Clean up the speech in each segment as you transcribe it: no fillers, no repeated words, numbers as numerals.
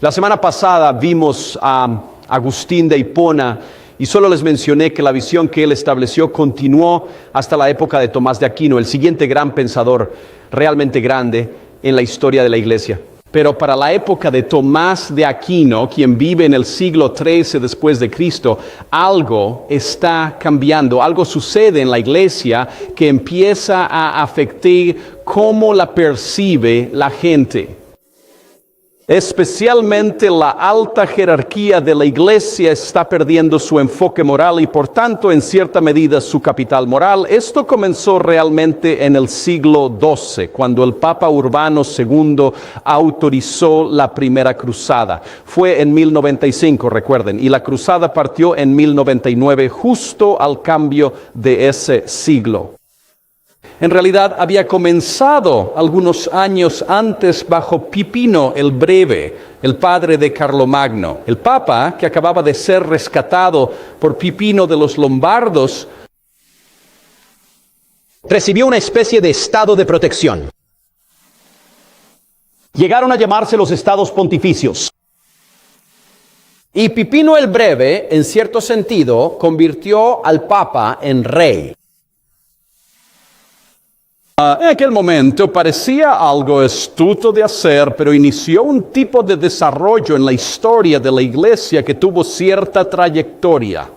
La semana pasada vimos a Agustín de Hipona y solo les mencioné que la visión que él estableció continuó hasta la época de Tomás de Aquino, el siguiente gran pensador realmente grande en la historia de la iglesia. Pero para la época de Tomás de Aquino, quien vive en el siglo XIII después de Cristo, algo está cambiando, algo sucede en la iglesia que empieza a afectar cómo la percibe la gente. Especialmente la alta jerarquía de la iglesia está perdiendo su enfoque moral y por tanto en cierta medida su capital moral. Esto comenzó realmente en el siglo XII, cuando el Papa Urbano II autorizó la primera cruzada. Fue en 1095, recuerden, y la cruzada partió en 1099, justo al cambio de ese siglo. En realidad había comenzado algunos años antes bajo Pipino el Breve, el padre de Carlomagno. El Papa, que acababa de ser rescatado por Pipino de los Lombardos, recibió una especie de estado de protección. Llegaron a llamarse los estados pontificios. Y Pipino el Breve, en cierto sentido, convirtió al Papa en rey. En aquel momento parecía algo astuto de hacer, pero inició un tipo de desarrollo en la historia de la iglesia que tuvo cierta trayectoria,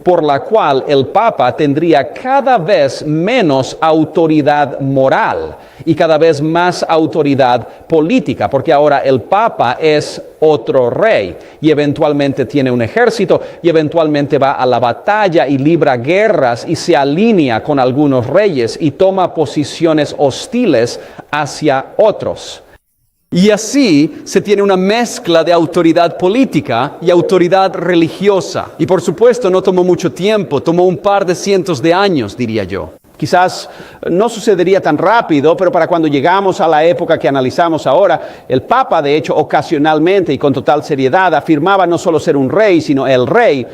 por la cual el Papa tendría cada vez menos autoridad moral y cada vez más autoridad política, porque ahora el Papa es otro rey y eventualmente tiene un ejército y eventualmente va a la batalla y libra guerras y se alinea con algunos reyes y toma posiciones hostiles hacia otros. Y así se tiene una mezcla de autoridad política y autoridad religiosa. Y por supuesto no tomó mucho tiempo, tomó un par de cientos de años, diría yo. Quizás no sucedería tan rápido, pero para cuando llegamos a la época que analizamos ahora, el Papa, de hecho, ocasionalmente y con total seriedad, afirmaba no solo ser un rey, sino el rey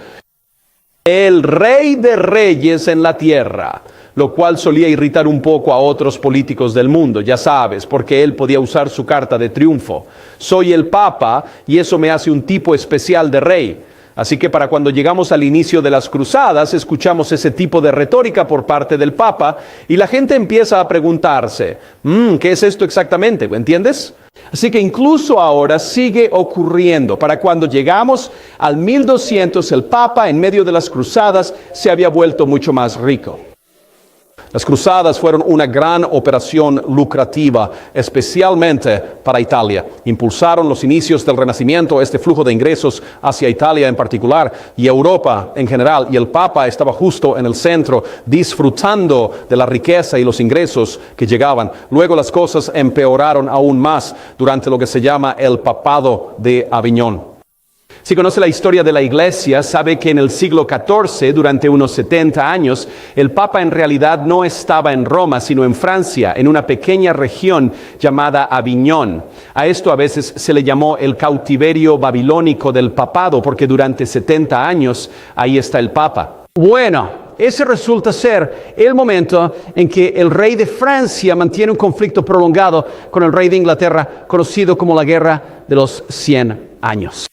de reyes en la tierra, lo cual solía irritar un poco a otros políticos del mundo, ya sabes, porque él podía usar su carta de triunfo. Soy el Papa y eso me hace un tipo especial de rey. Así que para cuando llegamos al inicio de las cruzadas, escuchamos ese tipo de retórica por parte del Papa y la gente empieza a preguntarse, ¿qué es esto exactamente? ¿Entiendes? Así que incluso ahora sigue ocurriendo. Para cuando llegamos al 1200, el Papa en medio de las cruzadas se había vuelto mucho más rico. Las cruzadas fueron una gran operación lucrativa, especialmente para Italia. Impulsaron los inicios del Renacimiento, este flujo de ingresos hacia Italia en particular y Europa en general. Y el Papa estaba justo en el centro, disfrutando de la riqueza y los ingresos que llegaban. Luego las cosas empeoraron aún más durante lo que se llama el Papado de Aviñón. Si conoce la historia de la iglesia, sabe que en el siglo XIV, durante unos 70 años, el Papa en realidad no estaba en Roma, sino en Francia, en una pequeña región llamada Aviñón. A esto a veces se le llamó el cautiverio babilónico del papado, porque durante 70 años ahí está el Papa. Bueno, ese resulta ser el momento en que el rey de Francia mantiene un conflicto prolongado con el rey de Inglaterra, conocido como la Guerra de los 100 años.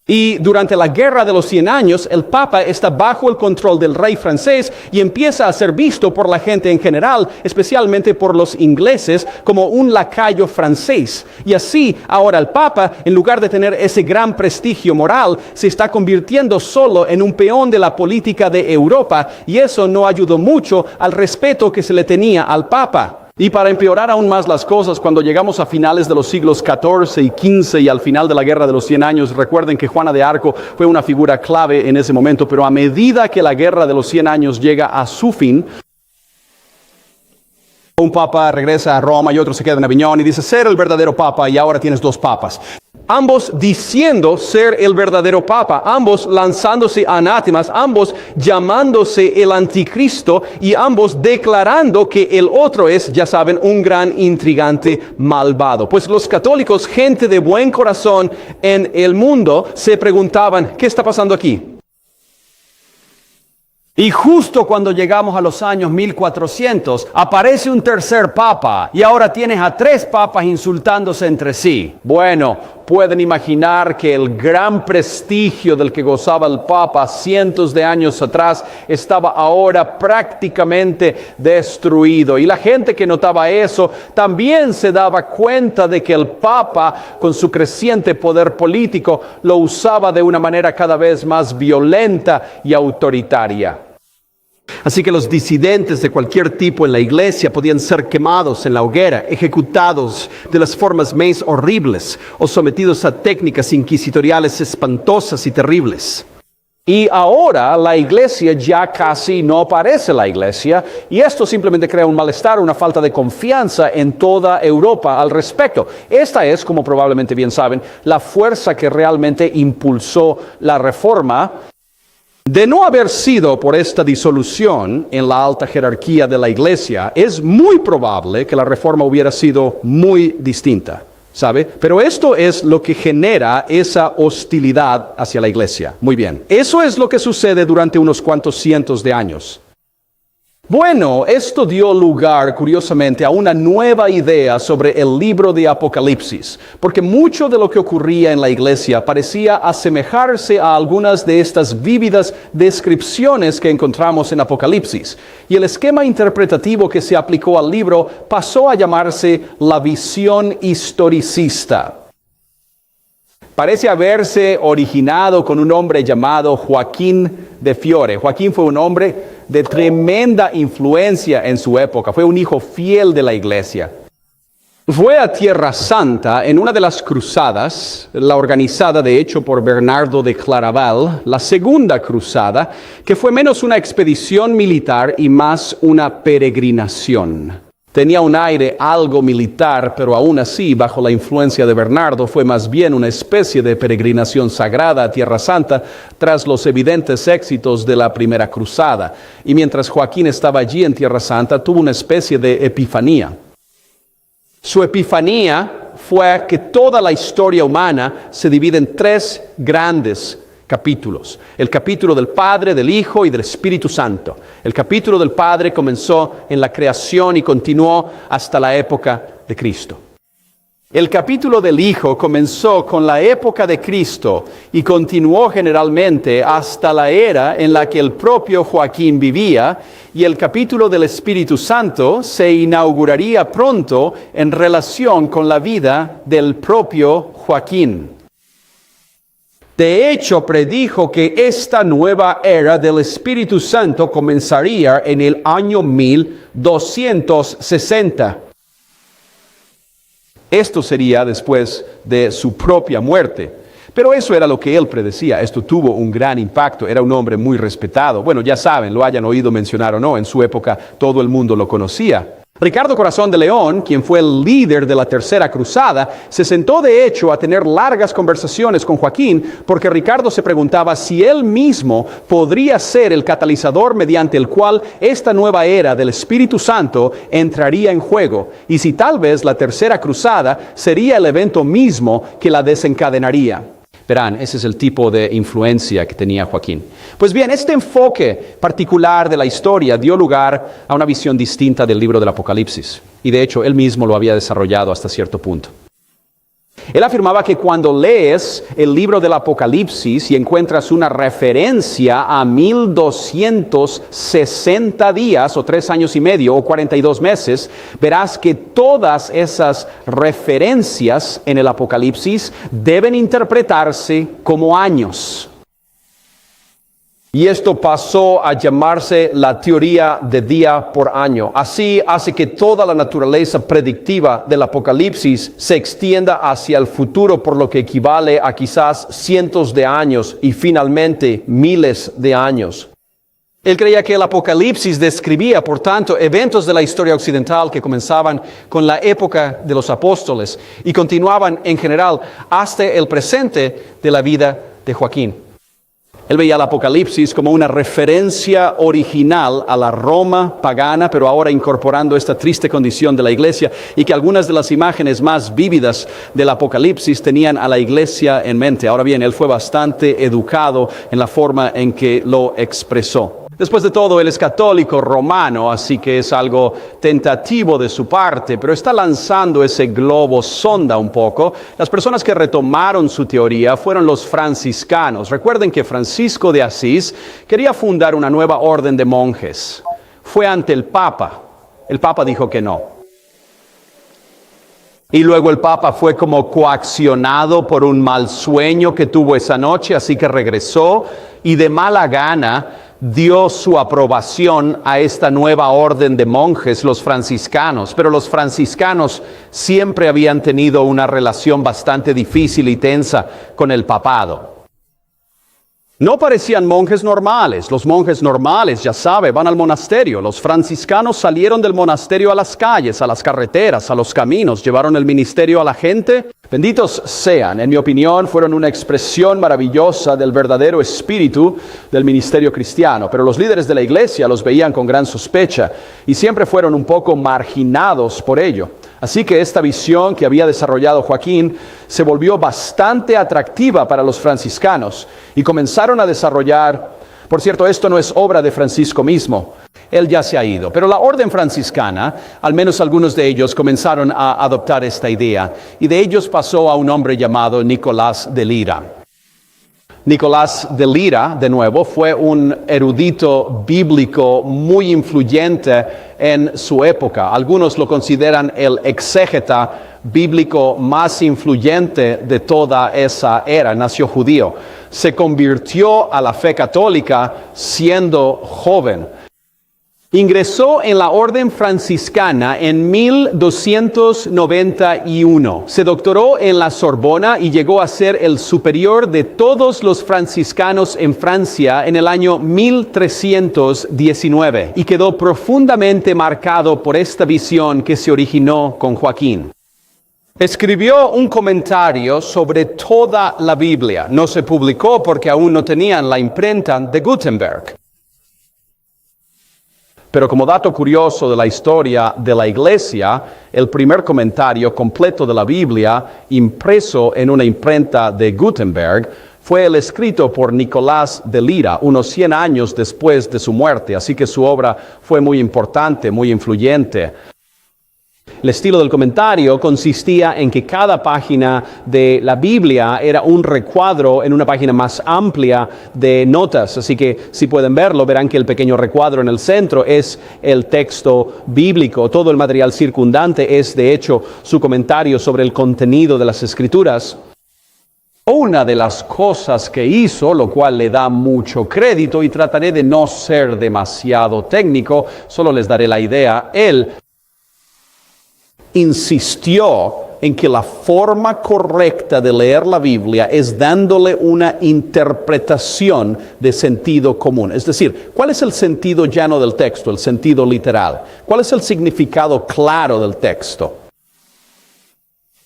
Y durante la Guerra de los 100 años, el Papa está bajo el control del rey francés y empieza a ser visto por la gente en general, especialmente por los ingleses, como un lacayo francés. Y así, ahora el Papa, en lugar de tener ese gran prestigio moral, se está convirtiendo solo en un peón de la política de Europa, y eso no ayudó mucho al respeto que se le tenía al Papa. Y para empeorar aún más las cosas, cuando llegamos a finales de los siglos XIV y XV y al final de la Guerra de los 100 años, recuerden que Juana de Arco fue una figura clave en ese momento, pero a medida que la Guerra de los 100 años llega a su fin, un papa regresa a Roma y otro se queda en Aviñón y dice ser el verdadero papa y ahora tienes dos papas. Ambos diciendo ser el verdadero papa, ambos lanzándose anátemas, ambos llamándose el anticristo y ambos declarando que el otro es, ya saben, un gran intrigante malvado. Pues los católicos, gente de buen corazón en el mundo, se preguntaban, ¿qué está pasando aquí? Y justo cuando llegamos a los años 1400, aparece un tercer papa y ahora tienes a tres papas insultándose entre sí. Bueno, pueden imaginar que el gran prestigio del que gozaba el Papa cientos de años atrás estaba ahora prácticamente destruido. Y la gente que notaba eso también se daba cuenta de que el Papa, con su creciente poder político, lo usaba de una manera cada vez más violenta y autoritaria. Así que los disidentes de cualquier tipo en la iglesia podían ser quemados en la hoguera, ejecutados de las formas más horribles o sometidos a técnicas inquisitoriales espantosas y terribles. Y ahora la iglesia ya casi no parece la iglesia, y esto simplemente crea un malestar, una falta de confianza en toda Europa al respecto. Esta es, como probablemente bien saben, la fuerza que realmente impulsó la reforma. De no haber sido por esta disolución en la alta jerarquía de la iglesia, es muy probable que la reforma hubiera sido muy distinta, ¿sabe? Pero esto es lo que genera esa hostilidad hacia la iglesia. Muy bien. Eso es lo que sucede durante unos cuantos cientos de años. Bueno, esto dio lugar, curiosamente, a una nueva idea sobre el libro de Apocalipsis, porque mucho de lo que ocurría en la iglesia parecía asemejarse a algunas de estas vívidas descripciones que encontramos en Apocalipsis, y el esquema interpretativo que se aplicó al libro pasó a llamarse la visión historicista. Parece haberse originado con un hombre llamado Joaquín de Fiore. Joaquín fue un hombre de tremenda influencia en su época, fue un hijo fiel de la iglesia. Fue a Tierra Santa en una de las cruzadas, la organizada de hecho por Bernardo de Claraval, la segunda cruzada, que fue menos una expedición militar y más una peregrinación. Tenía un aire algo militar, pero aún así, bajo la influencia de Bernardo, fue más bien una especie de peregrinación sagrada a Tierra Santa tras los evidentes éxitos de la primera cruzada. Y mientras Joaquín estaba allí en Tierra Santa, tuvo una especie de epifanía. Su epifanía fue que toda la historia humana se divide en tres grandes capítulos. El capítulo del Padre, del Hijo y del Espíritu Santo. El capítulo del Padre comenzó en la creación y continuó hasta la época de Cristo. El capítulo del Hijo comenzó con la época de Cristo y continuó generalmente hasta la era en la que el propio Joaquín vivía, y el capítulo del Espíritu Santo se inauguraría pronto en relación con la vida del propio Joaquín. De hecho, predijo que esta nueva era del Espíritu Santo comenzaría en el año 1260. Esto sería después de su propia muerte. Pero eso era lo que él predecía. Esto tuvo un gran impacto. Era un hombre muy respetado. Bueno, ya saben, lo hayan oído mencionar o no, en su época todo el mundo lo conocía. Ricardo Corazón de León, quien fue el líder de la Tercera Cruzada, se sentó de hecho a tener largas conversaciones con Joaquín, porque Ricardo se preguntaba si él mismo podría ser el catalizador mediante el cual esta nueva era del Espíritu Santo entraría en juego, y si tal vez la Tercera Cruzada sería el evento mismo que la desencadenaría. Verán, ese es el tipo de influencia que tenía Joaquín. Pues bien, este enfoque particular de la historia dio lugar a una visión distinta del libro del Apocalipsis. Y de hecho, él mismo lo había desarrollado hasta cierto punto. Él afirmaba que cuando lees el libro del Apocalipsis y encuentras una referencia a 1260 días, o 3 años y medio, o 42 meses, verás que todas esas referencias en el Apocalipsis deben interpretarse como años. Y esto pasó a llamarse la teoría de día por año. Así hace que toda la naturaleza predictiva del Apocalipsis se extienda hacia el futuro, por lo que equivale a quizás cientos de años y finalmente miles de años. Él creía que el Apocalipsis describía, por tanto, eventos de la historia occidental que comenzaban con la época de los apóstoles y continuaban en general hasta el presente de la vida de Joaquín. Él veía el Apocalipsis como una referencia original a la Roma pagana, pero ahora incorporando esta triste condición de la iglesia, y que algunas de las imágenes más vívidas del Apocalipsis tenían a la iglesia en mente. Ahora bien, él fue bastante educado en la forma en que lo expresó. Después de todo, él es católico romano, así que es algo tentativo de su parte, pero está lanzando ese globo sonda un poco. Las personas que retomaron su teoría fueron los franciscanos. Recuerden que Francisco de Asís quería fundar una nueva orden de monjes. Fue ante el Papa. El Papa dijo que no. Y luego el Papa fue como coaccionado por un mal sueño que tuvo esa noche, así que regresó y de mala gana dio su aprobación a esta nueva orden de monjes, los franciscanos. Pero los franciscanos siempre habían tenido una relación bastante difícil y tensa con el papado. No parecían monjes normales. Los monjes normales, ya sabe, van al monasterio. Los franciscanos salieron del monasterio a las calles, a las carreteras, a los caminos, llevaron el ministerio a la gente. Benditos sean, en mi opinión, fueron una expresión maravillosa del verdadero espíritu del ministerio cristiano. Pero los líderes de la iglesia los veían con gran sospecha y siempre fueron un poco marginados por ello. Así que esta visión que había desarrollado Joaquín se volvió bastante atractiva para los franciscanos y comenzaron a desarrollar, por cierto, esto no es obra de Francisco mismo, él ya se ha ido, pero la orden franciscana, al menos algunos de ellos comenzaron a adoptar esta idea y de ellos pasó a un hombre llamado Nicolás de Lira. Nicolás de Lira, de nuevo, fue un erudito bíblico muy influyente en su época. Algunos lo consideran el exégeta bíblico más influyente de toda esa era. Nació judío. Se convirtió a la fe católica siendo joven. Ingresó en la orden franciscana en 1291. Se doctoró en la Sorbona y llegó a ser el superior de todos los franciscanos en Francia en el año 1319 y quedó profundamente marcado por esta visión que se originó con Joaquín. Escribió un comentario sobre toda la Biblia. No se publicó porque aún no tenían la imprenta de Gutenberg. Pero como dato curioso de la historia de la iglesia, el primer comentario completo de la Biblia, impreso en una imprenta de Gutenberg, fue el escrito por Nicolás de Lira, unos 100 años después de su muerte. Así que su obra fue muy importante, muy influyente. El estilo del comentario consistía en que cada página de la Biblia era un recuadro en una página más amplia de notas. Así que si pueden verlo, verán que el pequeño recuadro en el centro es el texto bíblico. Todo el material circundante es, de hecho, su comentario sobre el contenido de las Escrituras. Una de las cosas que hizo, lo cual le da mucho crédito, y trataré de no ser demasiado técnico, solo les daré la idea, él insistió en que la forma correcta de leer la Biblia es dándole una interpretación de sentido común. Es decir, ¿cuál es el sentido llano del texto, el sentido literal? ¿Cuál es el significado claro del texto?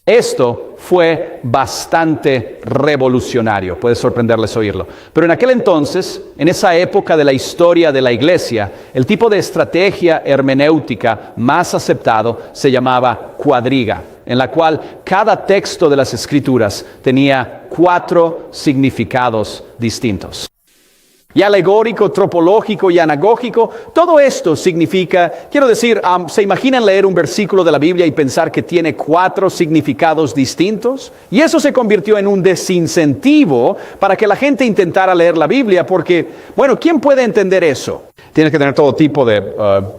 Esto fue bastante revolucionario, puede sorprenderles oírlo. Pero en aquel entonces, en esa época de la historia de la iglesia, el tipo de estrategia hermenéutica más aceptado se llamaba cuadriga, en la cual cada texto de las Escrituras tenía 4 significados distintos. Y alegórico, tropológico y anagógico, todo esto significa, quiero decir, ¿se imaginan leer un versículo de la Biblia y pensar que tiene 4 significados distintos? Y eso se convirtió en un desincentivo para que la gente intentara leer la Biblia, porque, bueno, ¿quién puede entender eso? Tienes que tener todo tipo de,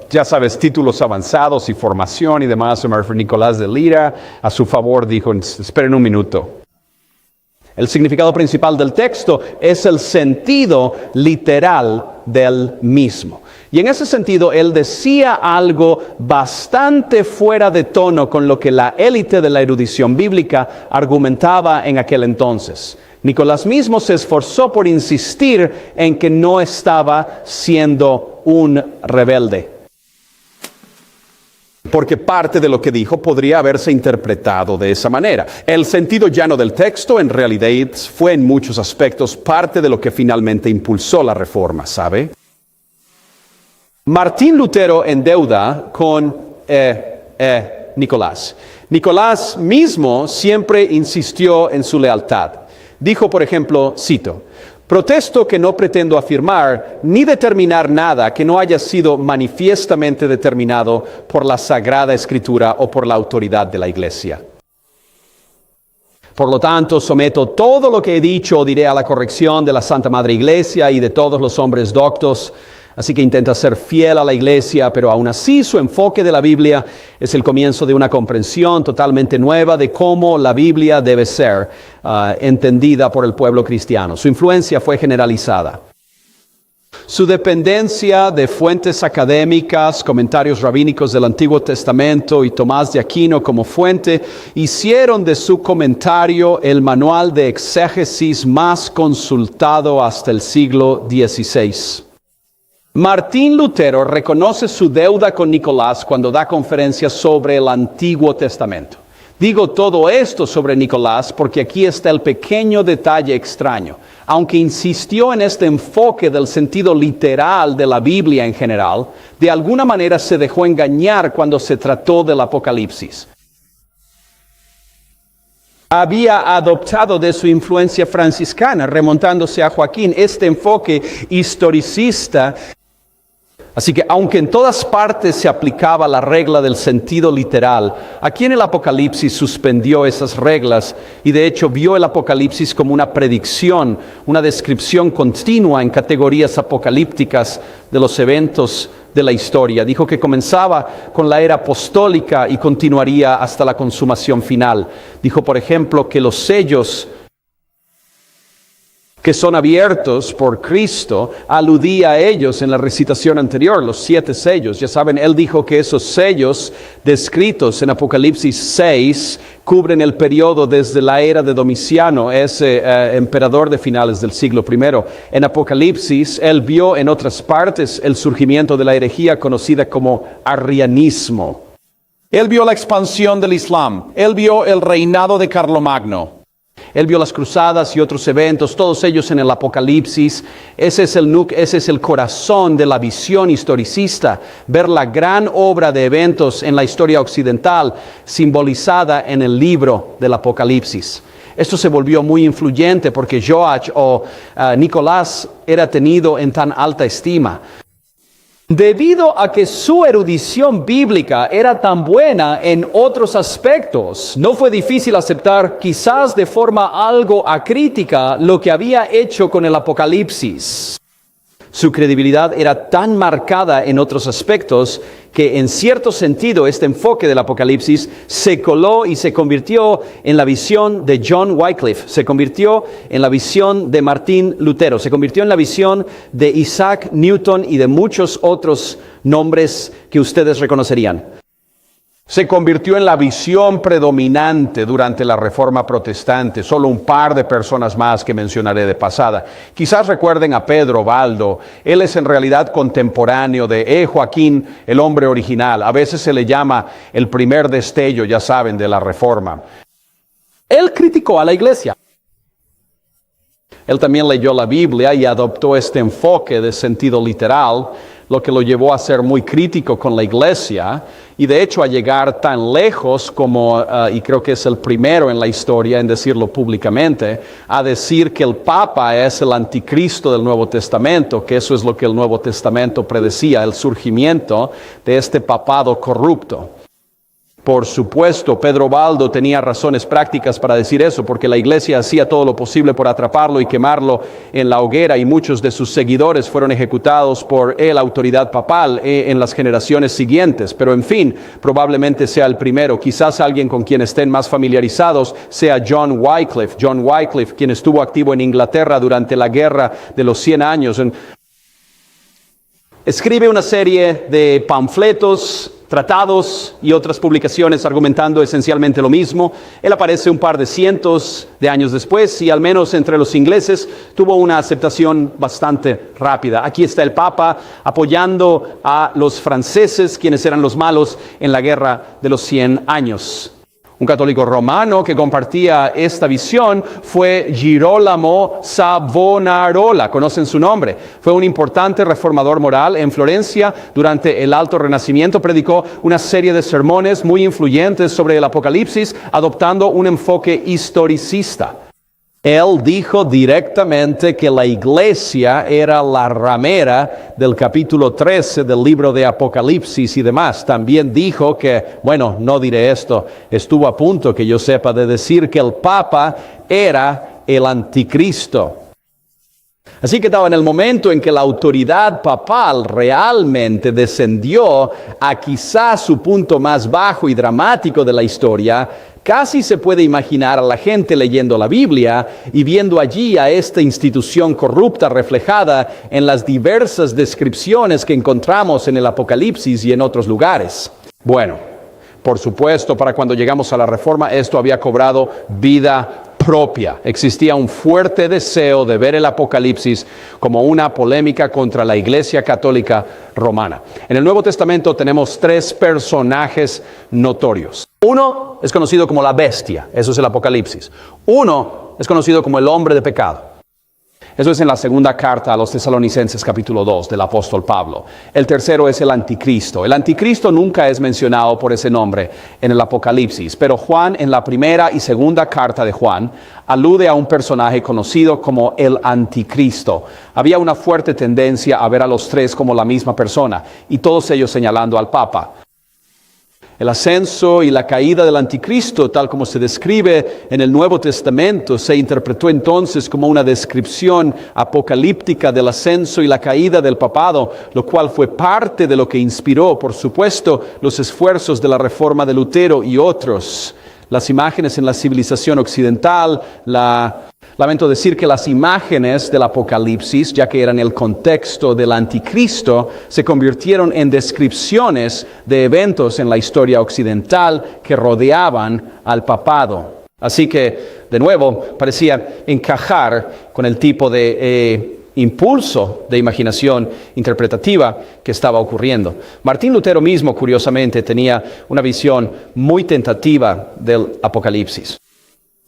ya sabes, títulos avanzados y formación y demás. Nicolás de Lira, a su favor, dijo, esperen un minuto. El significado principal del texto es el sentido literal del mismo. Y en ese sentido, él decía algo bastante fuera de tono con lo que la élite de la erudición bíblica argumentaba en aquel entonces. Nicolás mismo se esforzó por insistir en que no estaba siendo un rebelde, porque parte de lo que dijo podría haberse interpretado de esa manera. El sentido llano del texto en realidad fue en muchos aspectos parte de lo que finalmente impulsó la reforma, ¿sabe? Martín Lutero en deuda con Nicolás. Nicolás mismo siempre insistió en su lealtad. Dijo, por ejemplo, cito, Protesto que no pretendo afirmar ni determinar nada que no haya sido manifiestamente determinado por la Sagrada Escritura o por la autoridad de la Iglesia. Por lo tanto, someto todo lo que he dicho o diré a la corrección de la Santa Madre Iglesia y de todos los hombres doctos. Así que intenta ser fiel a la Iglesia, pero aún así su enfoque de la Biblia es el comienzo de una comprensión totalmente nueva de cómo la Biblia debe ser entendida por el pueblo cristiano. Su influencia fue generalizada. Su dependencia de fuentes académicas, comentarios rabínicos del Antiguo Testamento y Tomás de Aquino como fuente, hicieron de su comentario el manual de exégesis más consultado hasta el siglo XVI. Martín Lutero reconoce su deuda con Nicolás cuando da conferencias sobre el Antiguo Testamento. Digo todo esto sobre Nicolás porque aquí está el pequeño detalle extraño. Aunque insistió en este enfoque del sentido literal de la Biblia en general, de alguna manera se dejó engañar cuando se trató del Apocalipsis. Había adoptado de su influencia franciscana, remontándose a Joaquín, este enfoque historicista. Así que aunque en todas partes se aplicaba la regla del sentido literal, aquí en el Apocalipsis suspendió esas reglas y de hecho vio el Apocalipsis como una predicción, una descripción continua en categorías apocalípticas de los eventos de la historia. Dijo que comenzaba con la era apostólica y continuaría hasta la consumación final. Dijo, por ejemplo, que los sellos que son abiertos por Cristo, aludía a ellos en la recitación anterior, los 7 sellos. Ya saben, él dijo que esos sellos descritos en Apocalipsis 6 cubren el periodo desde la era de Domiciano, ese emperador de finales del siglo I. En Apocalipsis, él vio en otras partes el surgimiento de la herejía conocida como arrianismo. Él vio la expansión del Islam, él vio el reinado de Carlomagno. Él vio las cruzadas y otros eventos, todos ellos en el Apocalipsis. Ese es el corazón de la visión historicista, ver la gran obra de eventos en la historia occidental simbolizada en el libro del Apocalipsis. Esto se volvió muy influyente porque Joach o Nicolás era tenido en tan alta estima. Debido a que su erudición bíblica era tan buena en otros aspectos, no fue difícil aceptar, quizás de forma algo acrítica, lo que había hecho con el Apocalipsis. Su credibilidad era tan marcada en otros aspectos que en cierto sentido este enfoque del Apocalipsis se coló y se convirtió en la visión de John Wycliffe, se convirtió en la visión de Martín Lutero, se convirtió en la visión de Isaac Newton y de muchos otros nombres que ustedes reconocerían. Se convirtió en la visión predominante durante la Reforma Protestante. Solo un par de personas más que mencionaré de pasada. Quizás recuerden a Pedro Baldo. Él es en realidad contemporáneo de Joaquín, el hombre original. A veces se le llama el primer destello, ya saben, de la Reforma. Él criticó a la Iglesia. Él también leyó la Biblia y adoptó este enfoque de sentido literal, lo que lo llevó a ser muy crítico con la Iglesia y de hecho a llegar tan lejos como, y creo que es el primero en la historia en decirlo públicamente, a decir que el Papa es el anticristo del Nuevo Testamento, que eso es lo que el Nuevo Testamento predecía, el surgimiento de este papado corrupto. Por supuesto, Pedro Baldo tenía razones prácticas para decir eso, porque la Iglesia hacía todo lo posible por atraparlo y quemarlo en la hoguera, y muchos de sus seguidores fueron ejecutados por la autoridad papal en las generaciones siguientes. Pero en fin, probablemente sea el primero. Quizás alguien con quien estén más familiarizados sea John Wycliffe. John Wycliffe, quien estuvo activo en Inglaterra durante la Guerra de los 100 años. Escribe una serie de panfletos, tratados y otras publicaciones argumentando esencialmente lo mismo. Él aparece un par de cientos de años después y al menos entre los ingleses tuvo una aceptación bastante rápida. Aquí está el Papa apoyando a los franceses, quienes eran los malos en la Guerra de los 100 años. Un católico romano que compartía esta visión fue Girolamo Savonarola, conocen su nombre. Fue un importante reformador moral en Florencia durante el Alto Renacimiento. Predicó una serie de sermones muy influyentes sobre el Apocalipsis, adoptando un enfoque historicista. Él dijo directamente que la iglesia era la ramera del capítulo 13 del libro de Apocalipsis y demás. También dijo que, bueno, no diré esto, estuvo a punto que yo sepa de decir que el Papa era el anticristo. Así que en el momento en que la autoridad papal realmente descendió a quizás su punto más bajo y dramático de la historia, casi se puede imaginar a la gente leyendo la Biblia y viendo allí a esta institución corrupta reflejada en las diversas descripciones que encontramos en el Apocalipsis y en otros lugares. Bueno, por supuesto, para cuando llegamos a la Reforma, esto había cobrado vida propia. Existía un fuerte deseo de ver el Apocalipsis como una polémica contra la Iglesia Católica Romana. En el Nuevo Testamento tenemos 3 personajes notorios. Uno es conocido como la bestia, eso es el Apocalipsis. Uno es conocido como el hombre de pecado. Eso es en la segunda carta a los Tesalonicenses capítulo 2 del apóstol Pablo. El tercero es el anticristo. El anticristo nunca es mencionado por ese nombre en el Apocalipsis, pero Juan en la primera y segunda carta de Juan alude a un personaje conocido como el anticristo. Había una fuerte tendencia a ver a los 3 como la misma persona y todos ellos señalando al Papa. El ascenso y la caída del anticristo, tal como se describe en el Nuevo Testamento, se interpretó entonces como una descripción apocalíptica del ascenso y la caída del papado, lo cual fue parte de lo que inspiró, por supuesto, los esfuerzos de la Reforma de Lutero y otros. Las imágenes en la civilización occidental, lamento decir que las imágenes del Apocalipsis, ya que eran el contexto del anticristo, se convirtieron en descripciones de eventos en la historia occidental que rodeaban al papado. Así que, de nuevo, parecía encajar con el tipo de impulso de imaginación interpretativa que estaba ocurriendo. Martín Lutero mismo, curiosamente, tenía una visión muy tentativa del Apocalipsis.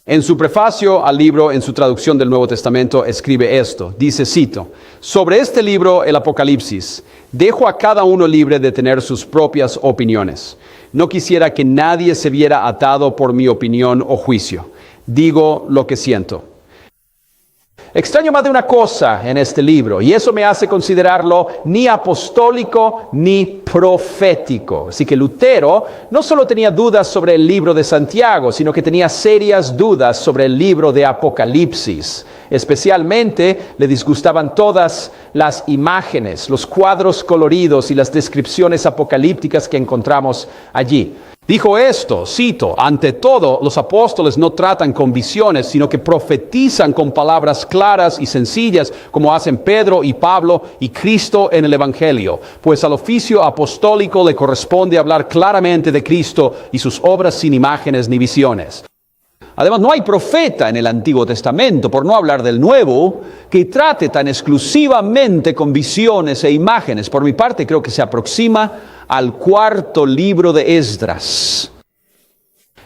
En su prefacio al libro, en su traducción del Nuevo Testamento, escribe esto. Dice, cito, sobre este libro, el Apocalipsis, dejo a cada uno libre de tener sus propias opiniones. No quisiera que nadie se viera atado por mi opinión o juicio. Digo lo que siento. Extraño más de una cosa en este libro, y eso me hace considerarlo ni apostólico ni profético. Así que Lutero no solo tenía dudas sobre el libro de Santiago, sino que tenía serias dudas sobre el libro de Apocalipsis. Especialmente le disgustaban todas las imágenes, los cuadros coloridos y las descripciones apocalípticas que encontramos allí. Dijo esto, cito, ante todo, los apóstoles no tratan con visiones, sino que profetizan con palabras claras y sencillas, como hacen Pedro y Pablo y Cristo en el Evangelio. Pues al oficio apostólico le corresponde hablar claramente de Cristo y sus obras sin imágenes ni visiones. Además, no hay profeta en el Antiguo Testamento, por no hablar del Nuevo, que trate tan exclusivamente con visiones e imágenes. Por mi parte, creo que se aproxima al 4º libro de Esdras.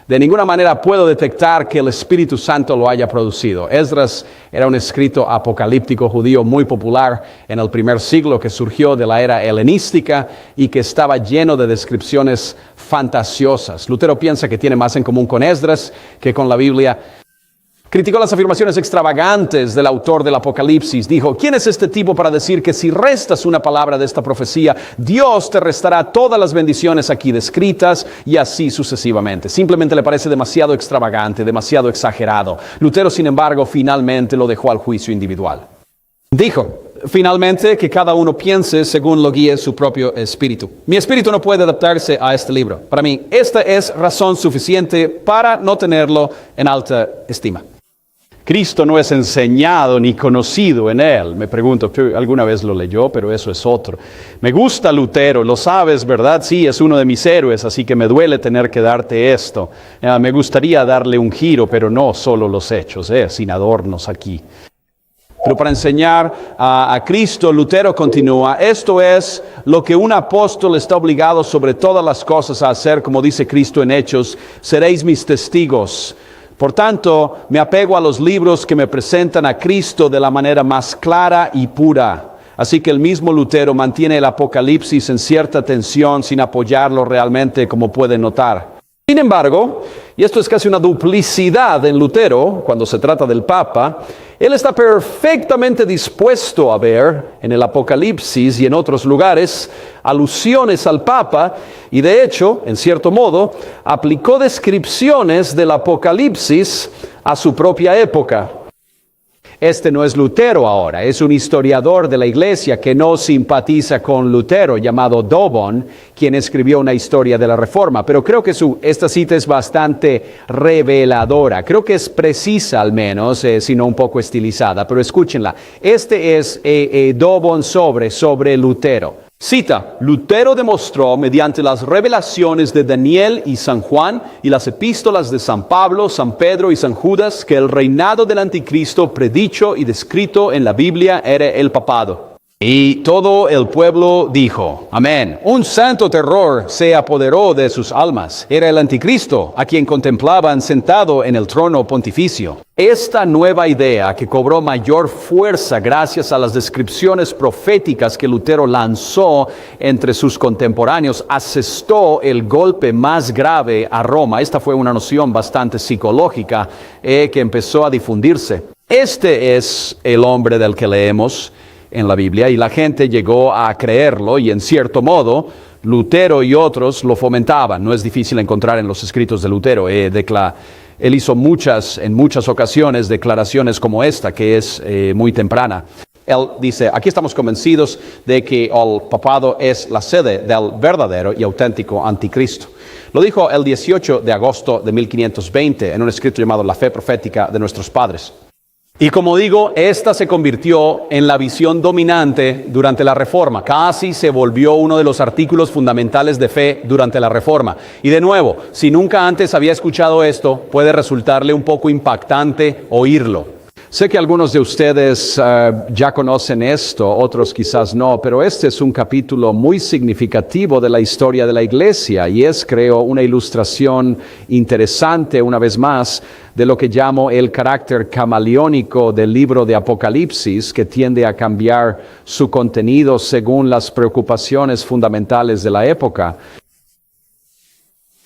De ninguna manera puedo detectar que el Espíritu Santo lo haya producido. Esdras era un escrito apocalíptico judío muy popular en el primer siglo que surgió de la era helenística y que estaba lleno de descripciones fantasiosas. Lutero piensa que tiene más en común con Esdras que con la Biblia. Criticó las afirmaciones extravagantes del autor del Apocalipsis. Dijo, ¿quién es este tipo para decir que si restas una palabra de esta profecía, Dios te restará todas las bendiciones aquí descritas y así sucesivamente? Simplemente le parece demasiado extravagante, demasiado exagerado. Lutero, sin embargo, finalmente lo dejó al juicio individual. Dijo, finalmente, que cada uno piense según lo guíe su propio espíritu. Mi espíritu no puede adaptarse a este libro. Para mí, esta es razón suficiente para no tenerlo en alta estima. Cristo no es enseñado ni conocido en él. Me pregunto, ¿alguna vez lo leyó? Pero eso es otro. Me gusta Lutero, lo sabes, ¿verdad? Sí, es uno de mis héroes, así que me duele tener que darte esto. Me gustaría darle un giro, pero no solo los hechos, sin adornos aquí. Pero para enseñar a Cristo, Lutero continúa, esto es lo que un apóstol está obligado sobre todas las cosas a hacer, como dice Cristo en Hechos, seréis mis testigos. Por tanto, me apego a los libros que me presentan a Cristo de la manera más clara y pura. Así que el mismo Lutero mantiene el Apocalipsis en cierta tensión sin apoyarlo realmente, como pueden notar. Sin embargo, y esto es casi una duplicidad en Lutero cuando se trata del Papa, él está perfectamente dispuesto a ver en el Apocalipsis y en otros lugares alusiones al Papa y de hecho, en cierto modo, aplicó descripciones del Apocalipsis a su propia época. Este no es Lutero ahora, es un historiador de la iglesia que no simpatiza con Lutero, llamado Dobon, quien escribió una historia de la Reforma. Pero creo que esta cita es bastante reveladora. Creo que es precisa al menos, si no un poco estilizada, pero escúchenla. Este es Dobon sobre Lutero. Cita, Lutero demostró mediante las revelaciones de Daniel y San Juan y las epístolas de San Pablo, San Pedro y San Judas que el reinado del anticristo predicho y descrito en la Biblia era el papado. Y todo el pueblo dijo, amén. Un santo terror se apoderó de sus almas. Era el anticristo, a quien contemplaban sentado en el trono pontificio. Esta nueva idea, que cobró mayor fuerza gracias a las descripciones proféticas que Lutero lanzó entre sus contemporáneos, asestó el golpe más grave a Roma. Esta fue una noción bastante psicológica que empezó a difundirse. Este es el hombre del que leemos en la Biblia y la gente llegó a creerlo y en cierto modo Lutero y otros lo fomentaban. No es difícil encontrar en los escritos de Lutero. Él hizo en muchas ocasiones declaraciones como esta, que es muy temprana. Él dice, aquí estamos convencidos de que el papado es la sede del verdadero y auténtico anticristo. Lo dijo el 18 de agosto de 1520 en un escrito llamado La fe profética de nuestros padres. Y como digo, esta se convirtió en la visión dominante durante la Reforma. Casi se volvió uno de los artículos fundamentales de fe durante la Reforma. Y de nuevo, si nunca antes había escuchado esto, puede resultarle un poco impactante oírlo. Sé que algunos de ustedes ya conocen esto, otros quizás no, pero este es un capítulo muy significativo de la historia de la Iglesia y es, creo, una ilustración interesante, una vez más, de lo que llamo el carácter camaleónico del libro de Apocalipsis, que tiende a cambiar su contenido según las preocupaciones fundamentales de la época.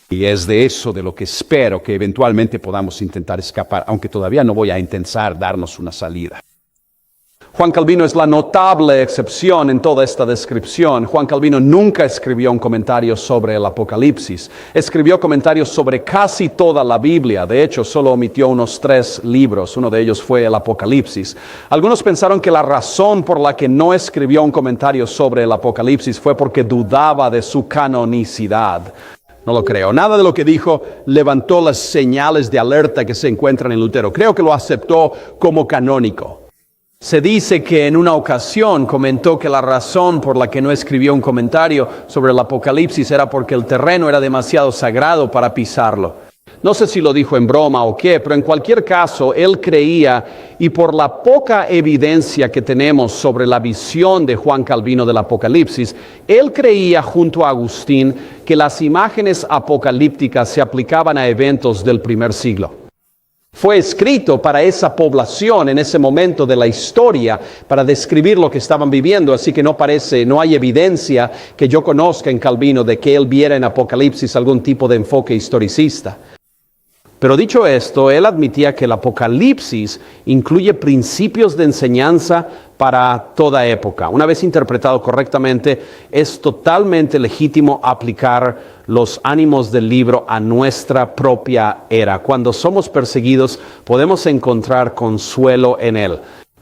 Y es de eso de lo que espero que eventualmente podamos intentar escapar, aunque todavía no voy a intentar darnos una salida. Juan Calvino es la notable excepción en toda esta descripción. Juan Calvino nunca escribió un comentario sobre el Apocalipsis. Escribió comentarios sobre casi toda la Biblia. De hecho, solo omitió unos 3 libros. Uno de ellos fue el Apocalipsis. Algunos pensaron que la razón por la que no escribió un comentario sobre el Apocalipsis fue porque dudaba de su canonicidad. No lo creo. Nada de lo que dijo levantó las señales de alerta que se encuentran en Lutero. Creo que lo aceptó como canónico. Se dice que en una ocasión comentó que la razón por la que no escribió un comentario sobre el Apocalipsis era porque el terreno era demasiado sagrado para pisarlo. No sé si lo dijo en broma o qué, pero en cualquier caso, él creía, y por la poca evidencia que tenemos sobre la visión de Juan Calvino del Apocalipsis, él creía junto a Agustín que las imágenes apocalípticas se aplicaban a eventos del primer siglo. Fue escrito para esa población en ese momento de la historia, para describir lo que estaban viviendo, así que no hay evidencia que yo conozca en Calvino de que él viera en Apocalipsis algún tipo de enfoque historicista. Pero dicho esto, él admitía que el Apocalipsis incluye principios de enseñanza para toda época. Una vez interpretado correctamente, es totalmente legítimo aplicar los ánimos del libro a nuestra propia era. Cuando somos perseguidos, podemos encontrar consuelo en él.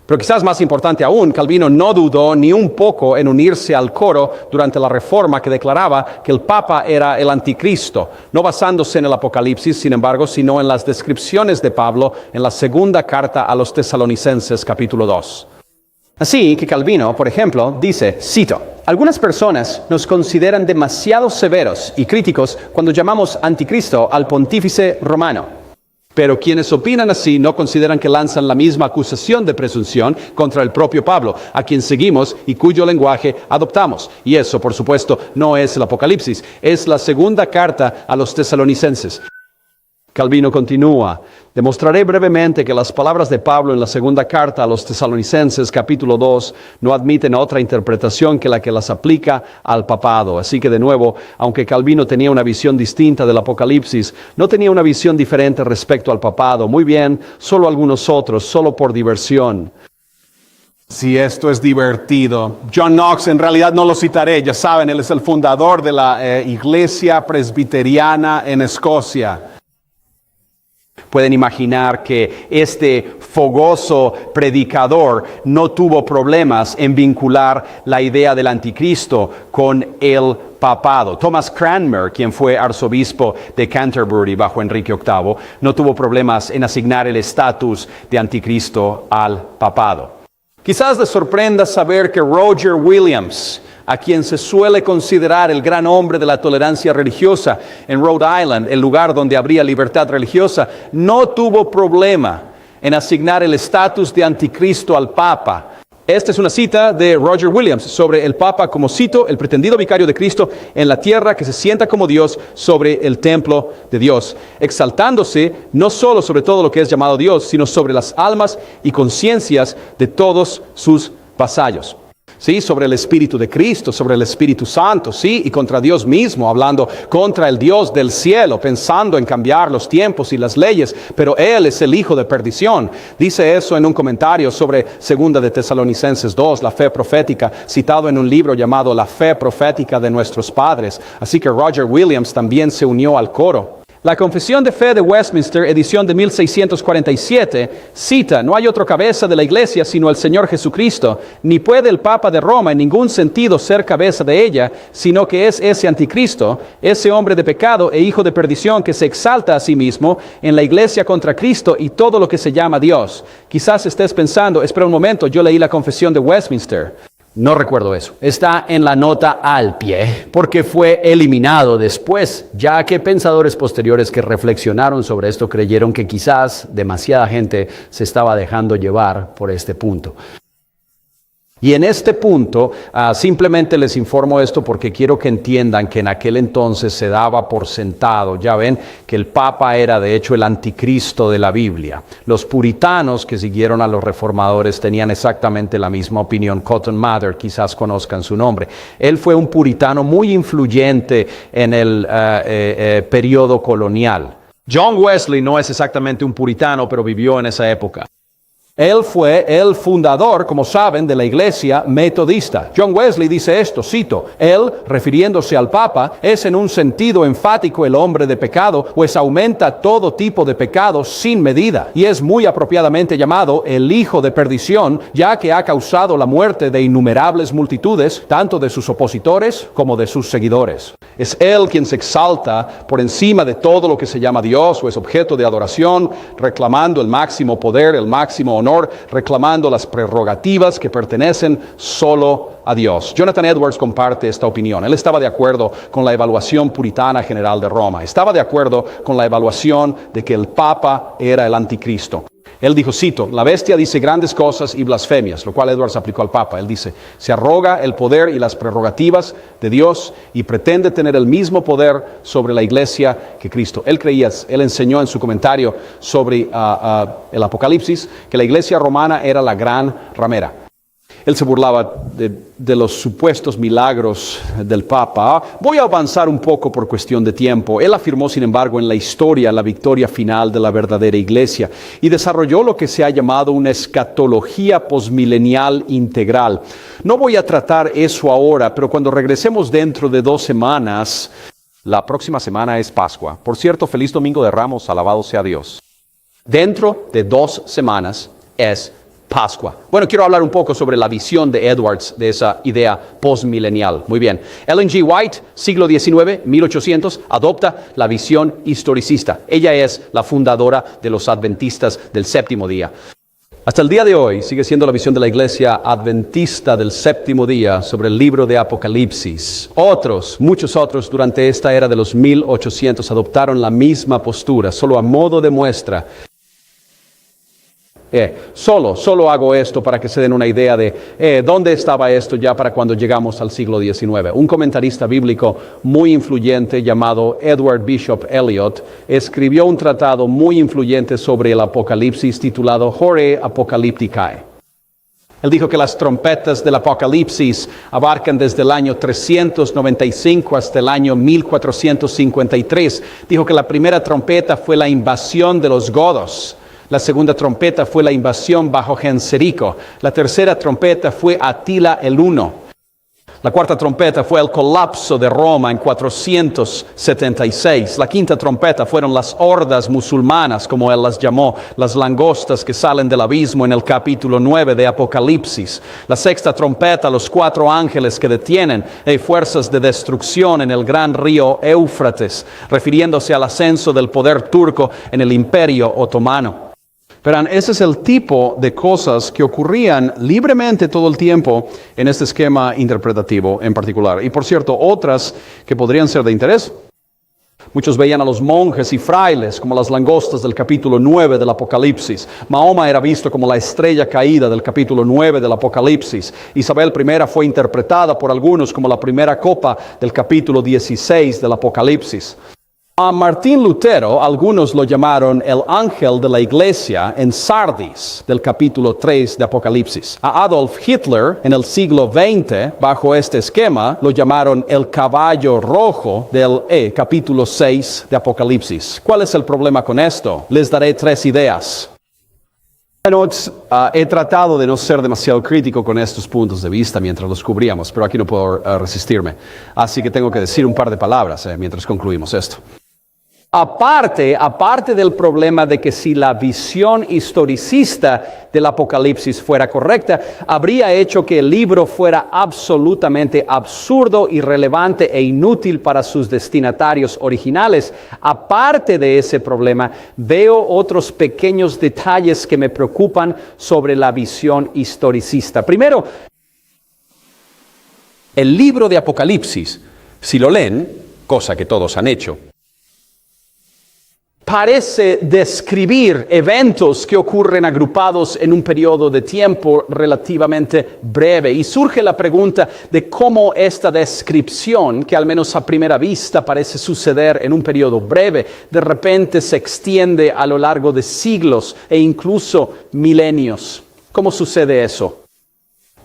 Pero quizás más importante aún, Calvino no dudó ni un poco en unirse al coro durante la Reforma que declaraba que el Papa era el anticristo, no basándose en el Apocalipsis, sin embargo, sino en las descripciones de Pablo en la segunda carta a los Tesalonicenses, capítulo 2. Así que Calvino, por ejemplo, dice, cito, algunas personas nos consideran demasiado severos y críticos cuando llamamos anticristo al pontífice romano. Pero quienes opinan así no consideran que lanzan la misma acusación de presunción contra el propio Pablo, a quien seguimos y cuyo lenguaje adoptamos. Y eso, por supuesto, no es el Apocalipsis, es la segunda carta a los tesalonicenses. Calvino continúa: demostraré brevemente que las palabras de Pablo en la segunda carta a los Tesalonicenses, capítulo 2, no admiten otra interpretación que la que las aplica al papado. Así que de nuevo, aunque Calvino tenía una visión distinta del Apocalipsis, no tenía una visión diferente respecto al papado. Muy bien, solo algunos otros, solo por diversión. Si esto es divertido. John Knox, en realidad no lo citaré, ya saben, él es el fundador de la Iglesia Presbiteriana en Escocia. Pueden imaginar que este fogoso predicador no tuvo problemas en vincular la idea del anticristo con el papado. Thomas Cranmer, quien fue arzobispo de Canterbury bajo Enrique VIII, no tuvo problemas en asignar el estatus de anticristo al papado. Quizás les sorprenda saber que Roger Williams, a quien se suele considerar el gran hombre de la tolerancia religiosa en Rhode Island, el lugar donde habría libertad religiosa, no tuvo problema en asignar el estatus de anticristo al Papa. Esta es una cita de Roger Williams sobre el Papa como, cito, el pretendido vicario de Cristo en la tierra que se sienta como Dios sobre el templo de Dios, exaltándose no solo sobre todo lo que es llamado Dios, sino sobre las almas y conciencias de todos sus vasallos. Sí, sobre el Espíritu de Cristo, sobre el Espíritu Santo, sí, y contra Dios mismo, hablando contra el Dios del cielo, pensando en cambiar los tiempos y las leyes, pero Él es el hijo de perdición. Dice eso en un comentario sobre 2 de Tesalonicenses 2, la fe profética, citado en un libro llamado La fe profética de nuestros padres. Así que Roger Williams también se unió al coro. La Confesión de Fe de Westminster, edición de 1647, cita: no hay otro cabeza de la Iglesia sino el Señor Jesucristo, ni puede el Papa de Roma en ningún sentido ser cabeza de ella, sino que es ese anticristo, ese hombre de pecado e hijo de perdición que se exalta a sí mismo en la Iglesia contra Cristo y todo lo que se llama Dios. Quizás estés pensando, espera un momento, yo leí la Confesión de Westminster. No recuerdo eso. Está en la nota al pie, porque fue eliminado después, ya que pensadores posteriores que reflexionaron sobre esto creyeron que quizás demasiada gente se estaba dejando llevar por este punto. Y en este punto, simplemente les informo esto porque quiero que entiendan que en aquel entonces se daba por sentado, ya ven, que el Papa era de hecho el anticristo de la Biblia. Los puritanos que siguieron a los reformadores tenían exactamente la misma opinión. Cotton Mather, quizás conozcan su nombre. Él fue un puritano muy influyente en el periodo colonial. John Wesley no es exactamente un puritano, pero vivió en esa época. Él fue el fundador, como saben, de la Iglesia Metodista. John Wesley dice esto, cito: él, refiriéndose al Papa, es en un sentido enfático el hombre de pecado, pues aumenta todo tipo de pecado sin medida, y es muy apropiadamente llamado el hijo de perdición, ya que ha causado la muerte de innumerables multitudes, tanto de sus opositores como de sus seguidores. Es él quien se exalta por encima de todo lo que se llama Dios o es objeto de adoración, reclamando el máximo poder, el máximo honor, reclamando las prerrogativas que pertenecen solo a Dios. Jonathan Edwards comparte esta opinión. Él estaba de acuerdo con la evaluación puritana general de Roma. Estaba de acuerdo con la evaluación de que el Papa era el anticristo. Él dijo, cito: la bestia dice grandes cosas y blasfemias, lo cual Edwards aplicó al Papa. Él dice, se arroga el poder y las prerrogativas de Dios y pretende tener el mismo poder sobre la Iglesia que Cristo. Él enseñó en su comentario sobre el Apocalipsis que la Iglesia romana era la gran ramera. Él se burlaba de los supuestos milagros del Papa. Voy a avanzar un poco por cuestión de tiempo. Él afirmó, sin embargo, en la historia la victoria final de la verdadera Iglesia y desarrolló lo que se ha llamado una escatología posmilenial integral. No voy a tratar eso ahora, pero cuando regresemos dentro de 2 semanas, la próxima semana es Pascua. Por cierto, feliz Domingo de Ramos, alabado sea Dios. Dentro de 2 semanas es Pascua. Bueno, quiero hablar un poco sobre la visión de Edwards de esa idea postmilenial. Muy bien. Ellen G. White, siglo XIX, 1800, adopta la visión historicista. Ella es la fundadora de los adventistas del séptimo día. Hasta el día de hoy sigue siendo la visión de la Iglesia Adventista del séptimo día sobre el libro de Apocalipsis. Muchos otros durante esta era de los 1800 adoptaron la misma postura, solo a modo de muestra. Solo hago esto para que se den una idea de dónde estaba esto ya para cuando llegamos al siglo XIX. Un comentarista bíblico muy influyente llamado Edward Bishop Elliot escribió un tratado muy influyente sobre el Apocalipsis titulado Horae Apocalypticae. Él dijo que las trompetas del Apocalipsis abarcan desde el año 395 hasta el año 1453. Dijo que la primera trompeta fue la invasión de los godos. La segunda trompeta fue la invasión bajo Genserico. La tercera trompeta fue Atila el Huno. La cuarta trompeta fue el colapso de Roma en 476. La quinta trompeta fueron las hordas musulmanas, como él las llamó, las langostas que salen del abismo en el capítulo 9 de Apocalipsis. La sexta trompeta, los 4 ángeles que detienen fuerzas de destrucción en el gran río Éufrates, refiriéndose al ascenso del poder turco en el Imperio Otomano. Verán, ese es el tipo de cosas que ocurrían libremente todo el tiempo en este esquema interpretativo en particular. Y por cierto, otras que podrían ser de interés. Muchos veían a los monjes y frailes como las langostas del capítulo 9 del Apocalipsis. Mahoma era visto como la estrella caída del capítulo 9 del Apocalipsis. Isabel I fue interpretada por algunos como la primera copa del capítulo 16 del Apocalipsis. A Martín Lutero, algunos lo llamaron el ángel de la iglesia en Sardis, del capítulo 3 de Apocalipsis. A Adolf Hitler, en el siglo XX, bajo este esquema, lo llamaron el caballo rojo del capítulo 6 de Apocalipsis. ¿Cuál es el problema con esto? Les daré 3 ideas. Bueno, he tratado de no ser demasiado crítico con estos puntos de vista mientras los cubríamos, pero aquí no puedo resistirme. Así que tengo que decir un par de palabras mientras concluimos esto. Aparte del problema de que si la visión historicista del Apocalipsis fuera correcta, habría hecho que el libro fuera absolutamente absurdo, irrelevante e inútil para sus destinatarios originales. Aparte de ese problema, veo otros pequeños detalles que me preocupan sobre la visión historicista. Primero, el libro de Apocalipsis, si lo leen, cosa que todos han hecho, parece describir eventos que ocurren agrupados en un periodo de tiempo relativamente breve. Y surge la pregunta de cómo esta descripción, que al menos a primera vista parece suceder en un periodo breve, de repente se extiende a lo largo de siglos e incluso milenios. ¿Cómo sucede eso?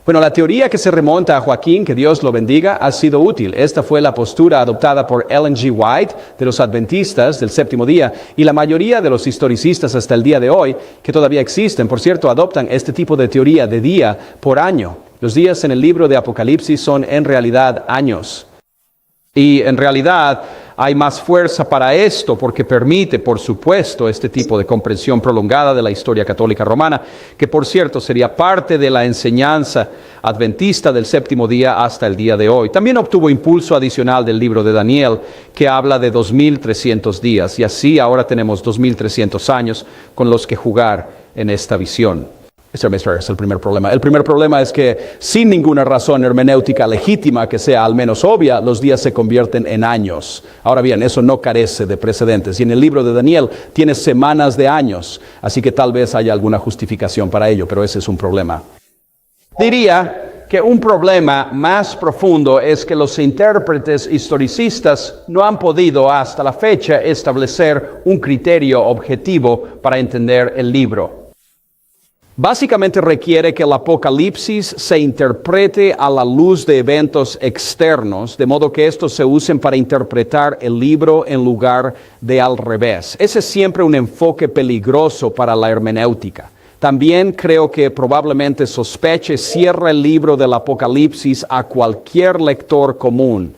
Bueno, la teoría que se remonta a Joaquín, que Dios lo bendiga, ha sido útil. Esta fue la postura adoptada por Ellen G. White, de los adventistas del séptimo día, y la mayoría de los historicistas hasta el día de hoy, que todavía existen, por cierto, adoptan este tipo de teoría de día por año. Los días en el libro de Apocalipsis son en realidad años. Y en realidad hay más fuerza para esto porque permite, por supuesto, este tipo de comprensión prolongada de la historia católica romana, que por cierto sería parte de la enseñanza adventista del séptimo día hasta el día de hoy. También obtuvo impulso adicional del libro de Daniel, que habla de 2300 días, y así ahora tenemos 2300 años con los que jugar en esta visión. Ese es el primer problema. El primer problema es que sin ninguna razón hermenéutica legítima que sea al menos obvia, los días se convierten en años. Ahora bien, eso no carece de precedentes. Y en el libro de Daniel tiene semanas de años, así que tal vez haya alguna justificación para ello, pero ese es un problema. Diría que un problema más profundo es que los intérpretes historicistas no han podido hasta la fecha establecer un criterio objetivo para entender el libro. Básicamente requiere que el Apocalipsis se interprete a la luz de eventos externos, de modo que estos se usen para interpretar el libro en lugar de al revés. Ese es siempre un enfoque peligroso para la hermenéutica. También creo que probablemente sospeche cierra el libro del Apocalipsis a cualquier lector común.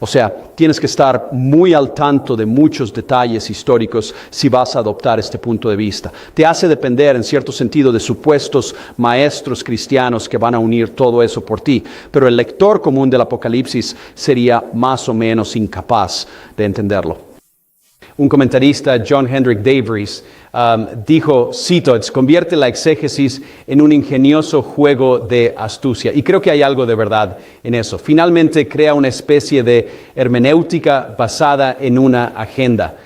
O sea, tienes que estar muy al tanto de muchos detalles históricos si vas a adoptar este punto de vista. Te hace depender, en cierto sentido, de supuestos maestros cristianos que van a unir todo eso por ti. Pero el lector común del Apocalipsis sería más o menos incapaz de entenderlo. Un comentarista, John Hendrick Davries, dijo, cito, convierte la exégesis en un ingenioso juego de astucia. Y creo que hay algo de verdad en eso. Finalmente crea una especie de hermenéutica basada en una agenda.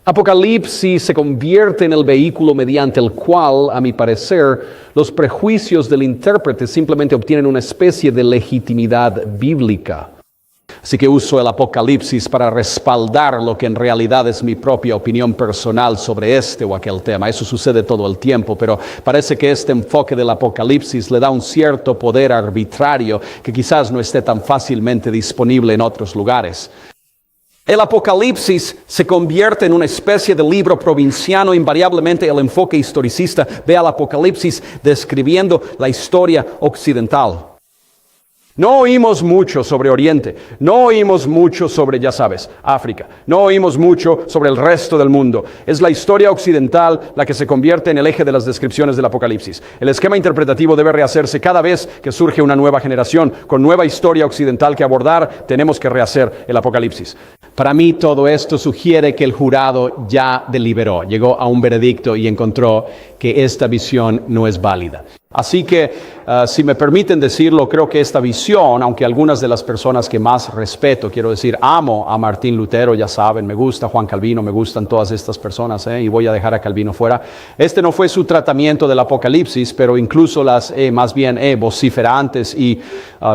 Apocalipsis se convierte en el vehículo mediante el cual, a mi parecer, los prejuicios del intérprete simplemente obtienen una especie de legitimidad bíblica. Así que uso el Apocalipsis para respaldar lo que en realidad es mi propia opinión personal sobre este o aquel tema. Eso sucede todo el tiempo, pero parece que este enfoque del Apocalipsis le da un cierto poder arbitrario que quizás no esté tan fácilmente disponible en otros lugares. El Apocalipsis se convierte en una especie de libro provinciano. Invariablemente el enfoque historicista ve al Apocalipsis describiendo la historia occidental. No oímos mucho sobre Oriente, no oímos mucho sobre, ya sabes, África, no oímos mucho sobre el resto del mundo. Es la historia occidental la que se convierte en el eje de las descripciones del Apocalipsis. El esquema interpretativo debe rehacerse cada vez que surge una nueva generación con nueva historia occidental que abordar. Tenemos que rehacer el Apocalipsis. Para mí todo esto sugiere que el jurado ya deliberó, llegó a un veredicto y encontró que esta visión no es válida. Así que, si me permiten decirlo, creo que esta visión, aunque algunas de las personas que más respeto, quiero decir, amo a Martín Lutero, ya saben, me gusta Juan Calvino, me gustan todas estas personas, y voy a dejar a Calvino fuera. Este no fue su tratamiento del Apocalipsis, pero incluso las más bien vociferantes y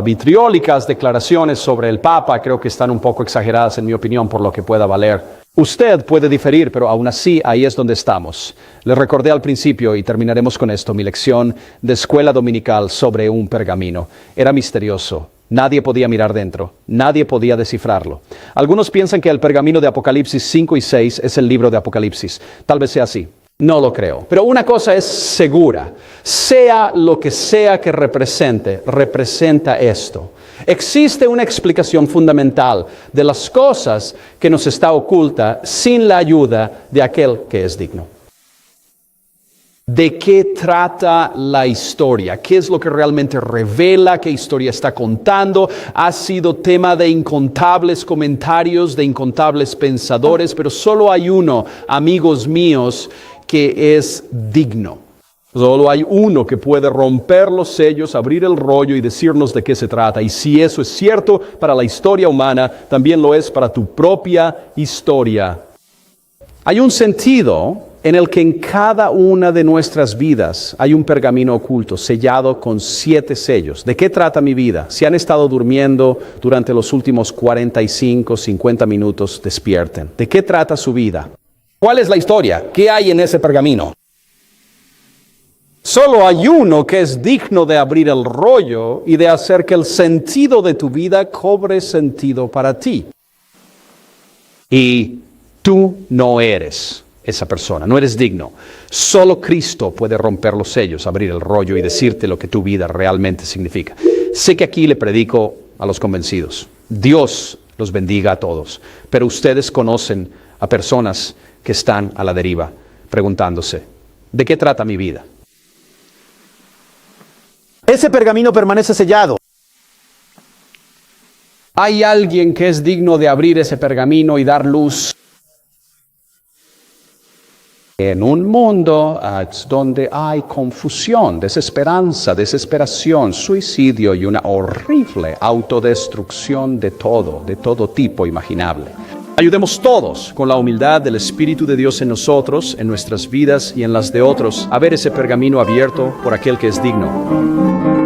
vitriólicas declaraciones sobre el Papa, creo que están un poco exageradas en mi opinión, por lo que pueda valer. Usted puede diferir, pero aún así ahí es donde estamos. Les recordé al principio, y terminaremos con esto, mi lección de escuela dominical sobre un pergamino. Era misterioso. Nadie podía mirar dentro. Nadie podía descifrarlo. Algunos piensan que el pergamino de Apocalipsis 5 y 6 es el libro de Apocalipsis. Tal vez sea así. No lo creo. Pero una cosa es segura. Sea lo que sea que represente, representa esto. Existe una explicación fundamental de las cosas que nos está oculta sin la ayuda de aquel que es digno. ¿De qué trata la historia? ¿Qué es lo que realmente revela? ¿Qué historia está contando? Ha sido tema de incontables comentarios, de incontables pensadores, pero solo hay uno, amigos míos, que es digno. Solo hay uno que puede romper los sellos, abrir el rollo y decirnos de qué se trata. Y si eso es cierto para la historia humana, también lo es para tu propia historia. Hay un sentido en el que en cada una de nuestras vidas hay un pergamino oculto, sellado con 7 sellos. ¿De qué trata mi vida? Si han estado durmiendo durante los últimos 45, 50 minutos, despierten. ¿De qué trata su vida? ¿Cuál es la historia? ¿Qué hay en ese pergamino? Solo hay uno que es digno de abrir el rollo y de hacer que el sentido de tu vida cobre sentido para ti. Y tú no eres esa persona, no eres digno. Solo Cristo puede romper los sellos, abrir el rollo y decirte lo que tu vida realmente significa. Sé que aquí le predico a los convencidos. Dios los bendiga a todos. Pero ustedes conocen a personas que están a la deriva, preguntándose, ¿de qué trata mi vida? Ese pergamino permanece sellado. ¿Hay alguien que es digno de abrir ese pergamino y dar luz? En un mundo donde hay confusión, desesperanza, desesperación, suicidio y una horrible autodestrucción de todo tipo imaginable. Ayudemos todos, con la humildad del Espíritu de Dios en nosotros, en nuestras vidas y en las de otros, a ver ese pergamino abierto por aquel que es digno.